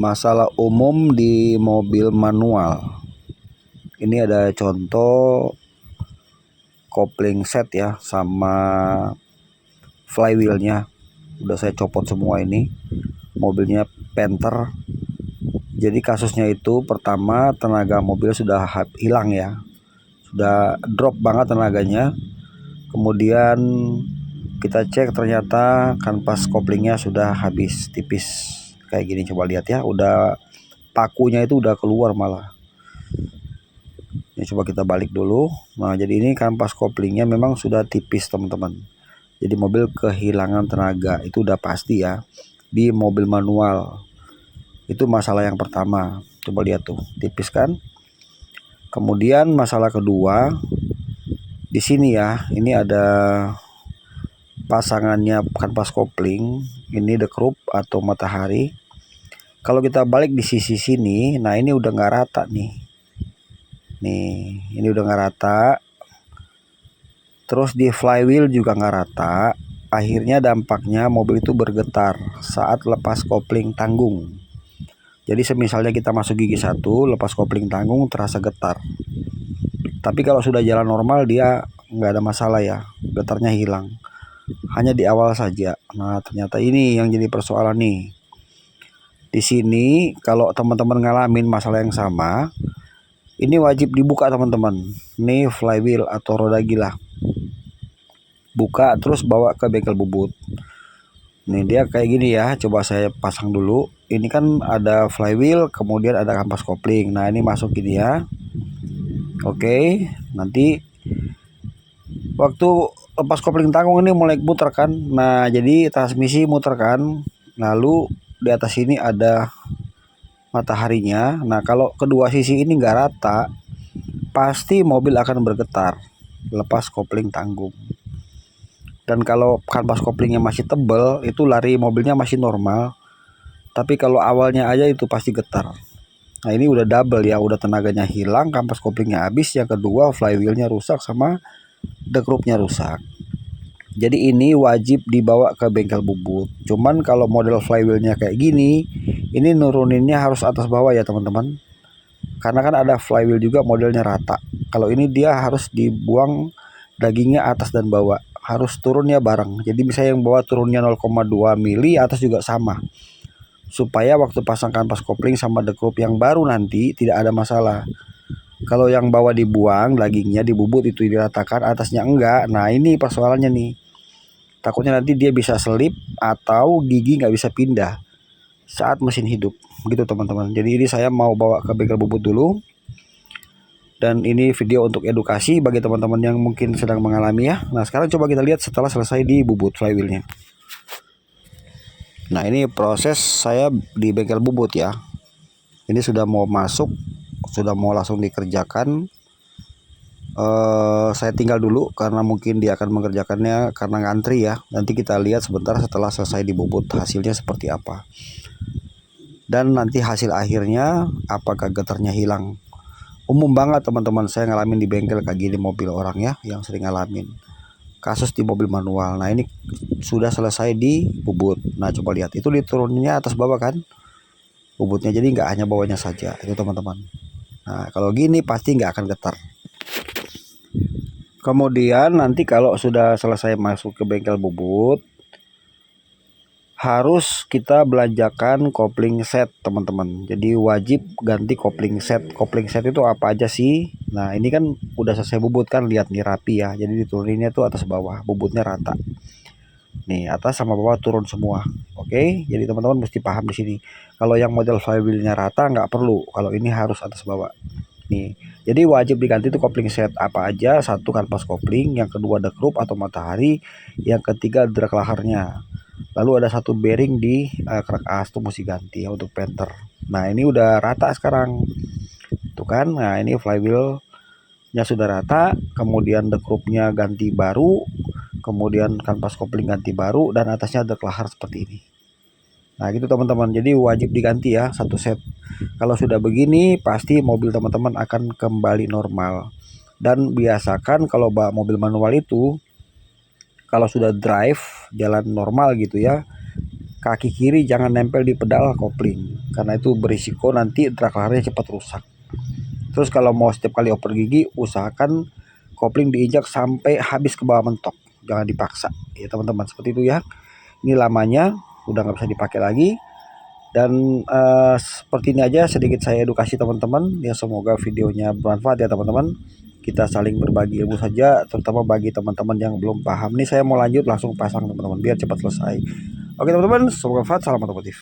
Masalah umum di mobil manual. Ini ada contoh kopling set ya, sama flywheelnya. Udah saya copot semua ini. Mobilnya Panther. Jadi kasusnya itu pertama tenaga mobil sudah hilang ya. Sudah drop banget tenaganya. Kemudian kita cek ternyata kanvas koplingnya sudah habis tipis. Kayak gini, coba lihat ya, udah pakunya itu udah keluar malah. Ini coba kita balik dulu. Nah, jadi ini kanvas koplingnya memang sudah tipis teman-teman. Jadi mobil kehilangan tenaga, itu udah pasti ya. Di mobil manual itu masalah yang pertama. Coba lihat tuh, tipis kan. Kemudian masalah kedua di sini ya, ini ada pasangannya kanvas kopling. Ini the group atau matahari. Kalau kita balik di sisi sini, nah ini udah nggak rata nih. Nih, ini udah nggak rata. Terus di flywheel juga nggak rata. Akhirnya dampaknya mobil itu bergetar saat lepas kopling tanggung. Jadi semisalnya kita masuk gigi 1, lepas kopling tanggung terasa getar. Tapi kalau sudah jalan normal dia nggak ada masalah ya, getarnya hilang. Hanya di awal saja. Nah, ternyata ini yang jadi persoalan nih. Di sini kalau teman-teman ngalamin masalah yang sama, ini wajib dibuka teman-teman. Ini flywheel atau roda gila. Buka terus bawa ke bengkel bubut. Nih dia kayak gini ya, coba saya pasang dulu. Ini kan ada flywheel, kemudian ada kanvas kopling. Nah, ini masuk gini ya. Oke, nanti waktu lepas kopling tanggung ini mulai muter kan. Nah, jadi transmisi muter kan. Lalu di atas ini ada mataharinya. Nah, kalau kedua sisi ini nggak rata, pasti mobil akan bergetar lepas kopling tanggung. Dan kalau kanvas koplingnya masih tebal, itu lari mobilnya masih normal. Tapi kalau awalnya aja itu pasti getar. Nah, ini udah double ya, udah tenaganya hilang, kanvas koplingnya habis, yang kedua flywheelnya rusak sama the groupnya rusak. Jadi ini wajib dibawa ke bengkel bubut. Cuman kalau model flywheelnya kayak gini, ini nuruninnya harus atas bawah ya teman-teman. Karena kan ada flywheel juga modelnya rata. Kalau ini dia harus dibuang dagingnya atas dan bawah. Harus turunnya bareng. Jadi misalnya yang bawah turunnya 0,2 mili, atas juga sama. Supaya waktu pasang kanvas kopling sama the group yang baru nanti tidak ada masalah. Kalau yang bawah dibuang, dagingnya dibubut itu diratakan, atasnya enggak. Nah, ini persoalannya nih. Takutnya nanti dia bisa selip atau gigi nggak bisa pindah saat mesin hidup. Gitu teman-teman. Jadi ini saya mau bawa ke bengkel bubut dulu. Dan ini video untuk edukasi bagi teman-teman yang mungkin sedang mengalami ya. Nah, sekarang coba kita lihat setelah selesai di bubut flywheelnya. Nah, ini proses saya di bengkel bubut ya. Ini sudah mau masuk, sudah mau langsung dikerjakan. Saya tinggal dulu karena mungkin dia akan mengerjakannya karena ngantri ya. Nanti kita lihat sebentar setelah selesai dibubut hasilnya seperti apa. Dan nanti hasil akhirnya apakah getarnya hilang. Umum banget teman-teman, saya ngalamin di bengkel kayak gini mobil orang ya, yang sering ngalamin kasus di mobil manual. Nah, ini sudah selesai di bubut. Nah, coba lihat itu dituruninnya atas bawah kan bubutnya, jadi nggak hanya bawahnya saja itu teman-teman. Nah, kalau gini pasti nggak akan getar. Kemudian nanti kalau sudah selesai masuk ke bengkel bubut, harus kita belanjakan kopling set teman-teman. Jadi wajib ganti kopling set. Kopling set itu apa aja sih? Nah, ini kan udah selesai bubut kan, lihat nih rapi ya. Jadi dituruninnya tuh atas bawah, bubutnya rata. Nih, atas sama bawah turun semua. Oke, jadi teman-teman mesti paham di sini. Kalau yang model flywheelnya rata nggak perlu. Kalau ini harus atas bawah. Nih, jadi wajib diganti itu kopling set apa aja. Satu kanvas kopling, yang kedua the group atau matahari, yang ketiga drag laharnya. Lalu ada satu bearing di kerak as tuh mesti ganti ya untuk Panther. Nah, ini udah rata sekarang. Tuh kan. Nah, ini flywheelnya sudah rata, kemudian the groupnya ganti baru, kemudian kanvas kopling ganti baru, dan atasnya drag lahar seperti ini. Nah, gitu teman-teman. Jadi wajib diganti ya satu set. Kalau sudah begini pasti mobil teman-teman akan kembali normal. Dan biasakan kalau bawa mobil manual itu, kalau sudah drive jalan normal gitu ya, kaki kiri jangan nempel di pedal kopling, karena itu berisiko nanti draklarnya cepat rusak. Terus kalau mau setiap kali oper gigi, usahakan kopling diinjak sampai habis ke bawah mentok, jangan dipaksa ya teman-teman, seperti itu ya. Ini lamanya udah nggak bisa dipakai lagi. Dan seperti ini aja sedikit saya edukasi teman-teman ya, semoga videonya bermanfaat ya teman-teman. Kita saling berbagi ilmu saja, terutama bagi teman-teman yang belum paham. Nih saya mau lanjut langsung pasang teman-teman biar cepat selesai. Oke teman-teman, semoga bermanfaat, salam otomotif.